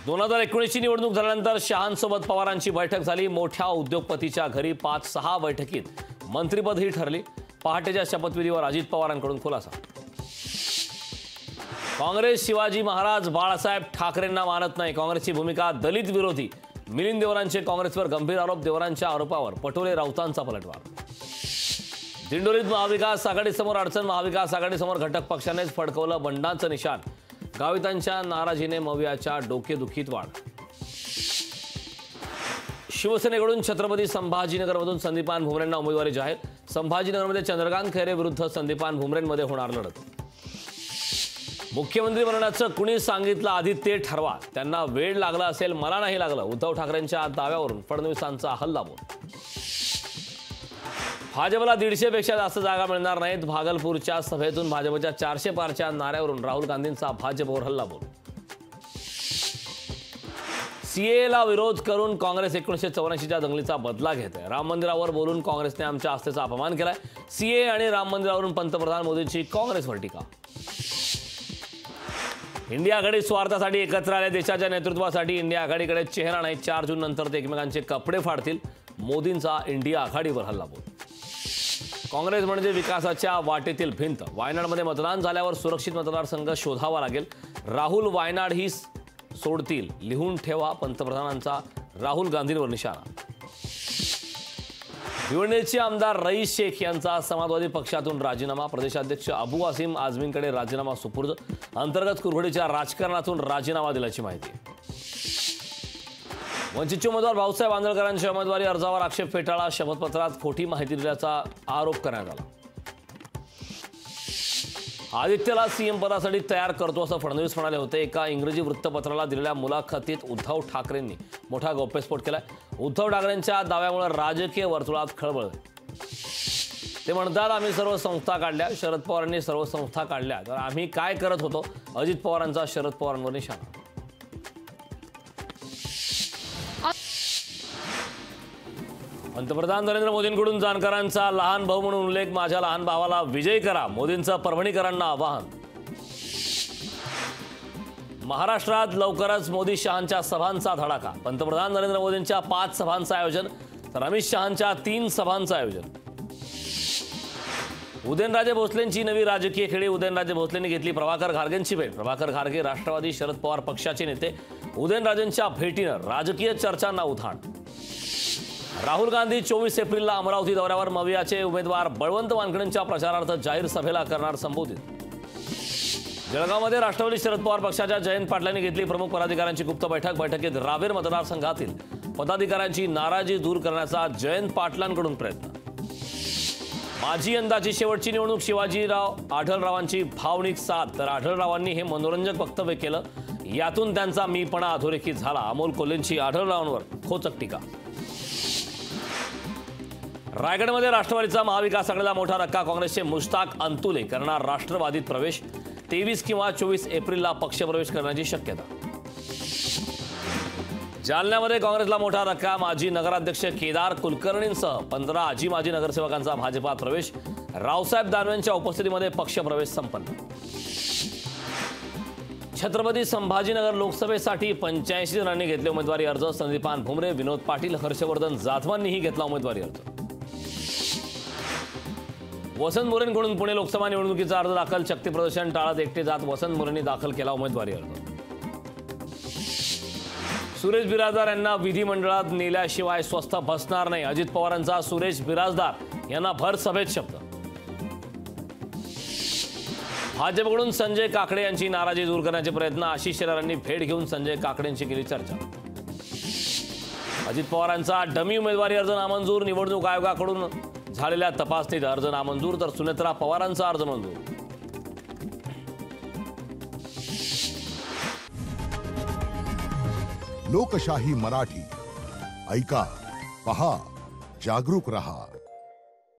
2019ची निवडणूक झाल्यानंतर शहांसोबत पवारांची बैठक झाली। मोठ्या उद्योगपतीच्या घरी 5-6 बैठकीत मंत्रिपदही ठरली। पहाटेच्या शपथविधीवर अजित पवारांकडून खुलासा। काँग्रेस शिवाजी महाराज बाळासाहेब ठाकरेंना मानत नाही। काँग्रेसची भूमिका दलित विरोधी। मिलिंद देवरांचे काँग्रेसवर गंभीर आरोप। देवरांच्या आरोपावर पटोले राऊतांचा पलटवार। दिंडोरीत महाविकास आघाडीसमोर अडचण। महाविकास आघाडीसमोर घटक पक्षानेच फडकवलं बंडाचं निशाण। गावितांच्या नाराजीने मवियाच्या डोकेदुखीत वाढ। शिवसेनेकडून छत्रपती संभाजीनगरमधून संदीपान भुमरेंना उमेदवारी जाहीर। संभाजीनगरमध्ये चंद्रकांत खैरे विरुद्ध संदीपान भुमरेंमध्ये होणार लढत। मुख्यमंत्री बनण्याचं कुणी सांगितलं आधी ते ठरवा। त्यांना वेळ लागला असेल, मला नाही लागलं। उद्धव ठाकरेंच्या दाव्यावरून फडणवीसांचा हल्लाबोल। भाजपला 150 पेक्षा जास्त जागा मिळणार नाहीत। भागलपूरच्या सभेतून भाजपच्या 400 पारच्या नाऱ्यावरून राहुल गांधींचा भाजपवर हल्लाबोल। सीएला विरोध करून काँग्रेस 1984च्या दंगलीचा बदला घेत आहे। राम मंदिरावर बोलून काँग्रेसने आमच्या आस्थेचा अपमान केलाय। सीए आणि राम मंदिरावरून पंतप्रधान मोदींची काँग्रेसवर टीका। इंडिया आघाडी स्वार्थासाठी एकत्र आले। देशाच्या नेतृत्वासाठी इंडिया आघाडीकडे चेहरा नाही। 4 जून नंतर ते एकमेकांचे कपडे फाडतील। मोदींचा इंडिया आघाडीवर हल्लाबोल। काँग्रेस म्हणजे विकासाच्या वाटेतील भिंत। वायनाडमध्ये मतदान झाल्यावर सुरक्षित मतदारसंघ शोधावा लागेल। राहुल वायनाड ही सोडतील, लिहून ठेवा पंतप्रधानांचा राहुल गांधींवर निशाणा। भिवंडीचे आमदार रईस शेख यांचा समाजवादी पक्षातून राजीनामा। प्रदेशाध्यक्ष अबू वासिम आझमींकडे राजीनामा सुपूर्द। अंतर्गत कुरघोडीच्या राजकारणातून राजीनामा दिल्याची माहिती। वंचितचे उमेदवार भाऊसाहेब आंदळकरांच्या उमेदवारी अर्जावर आक्षेप फेटाळला। शपथपत्रात खोटी माहिती दिल्याचा आरोप करण्यात आला। आदित्यला सीएम पदासाठी तयार करतो असं फडणवीस म्हणाले होते। एका इंग्रजी वृत्तपत्राला दिलेल्या मुलाखतीत उद्धव ठाकरेंनी मोठा गौप्यस्फोट केलाय। उद्धव ठाकरेंच्या दाव्यामुळे राजकीय वर्तुळात खळबळ। ते म्हणतात, आम्ही सर्व संस्था काढल्या, शरद पवारांनी सर्व संस्था काढल्या, तर आम्ही काय करत होतो? अजित पवारांचा शरद पवारांवर निशाणा। पंतप्रधान नरेंद्र मोदींकडून जाणकारांचा लहान भाऊ म्हणून उल्लेख। माझ्या लहान भावाला विजयी करा, मोदींचं परभणीकरांना आवाहन। महाराष्ट्रात लवकरच मोदी शहांच्या सभांचा धडाका। पंतप्रधान नरेंद्र मोदींच्या 5 सभांचं आयोजन, तर अमित शहांच्या 3 सभांचं आयोजन। उदयनराजे भोसलेंची नवी राजकीय खेळी। उदयनराजे भोसलेंनी घेतली प्रभाकर घारगेंची भेट। प्रभाकर घारगे राष्ट्रवादी शरद पवार पक्षाचे नेते। उदयनराजेंच्या भेटीनं राजकीय चर्चांना उधाण। राहुल गांधी 24 एप्रिलला अमरावती दौऱ्यावर। मवियाचे उमेदवार बळवंत वानखेडेंच्या प्रचारार्थ जाहीर सभेला करणार संबोधित। जळगावमध्ये राष्ट्रवादी शरद पवार पक्षाच्या जयंत पाटलांनी घेतली प्रमुख पदाधिकाऱ्यांची गुप्त बैठक। बैठकीत रावेर मतदारसंघातील पदाधिकाऱ्यांची नाराजी दूर करण्याचा जयंत पाटलांकडून प्रयत्न। माझी यंदाची शेवटची निवडणूक। शिवाजीराव आढळरावांची भावनिक साथ, तर आढळरावांनी हे मनोरंजक वक्तव्य केलं। यातून त्यांचा मीपणा अधोरेखित झाला। अमोल कोल्हेंची आढळरावांवर खोचक टीका। रायगडमध्ये राष्ट्रवादीचा महाविकास आघाडीला मोठा धक्का। काँग्रेसचे मुश्ताक अंतुले करणार राष्ट्रवादीत प्रवेश। 23 किंवा 24 एप्रिलला पक्षप्रवेश करण्याची शक्यता। जालन्यामध्ये काँग्रेसला मोठा धक्का। माजी नगराध्यक्ष केदार कुलकर्णींसह 15 आजी माजी नगरसेवकांचा भाजपात प्रवेश। रावसाहेब दानवेंच्या उपस्थितीमध्ये पक्षप्रवेश संपन्न। छत्रपती संभाजीनगर लोकसभेसाठी 85 जणांनी घेतले उमेदवारी अर्ज। संदीपान भुमरे, विनोद पाटील, हर्षवर्धन जाधवांनीही घेतला उमेदवारी अर्ज। वसंत मोरेंकडून पुणे लोकसभा निवडणुकीचा अर्ज दाखल। शक्ती प्रदर्शन टाळत एकटे जात वसंत मोरेंनी दाखल केला उमेदवारी अर्ज। सुरेश बिराजदार यांना विधिमंडळात नेल्याशिवाय स्वस्थ बसणार नाही। अजित पवारांचा सुरेश बिराजदार यांना भर सभेत शब्द। भाजपकडून संजय काकडे यांची नाराजी दूर करण्याचे प्रयत्न। आशिष शेलारांनी भेट घेऊन संजय काकडेंची केली चर्चा। अजित पवारांचा डमी उमेदवारी अर्ज नामंजूर। निवडणूक आयोगाकडून झालेल्या तपासणीत अर्ज नामंजूर, तर सुनेत्रा पवारांचा अर्ज मंजूर। लोकशाही मराठी ऐका, पहा, जागरूक रहा।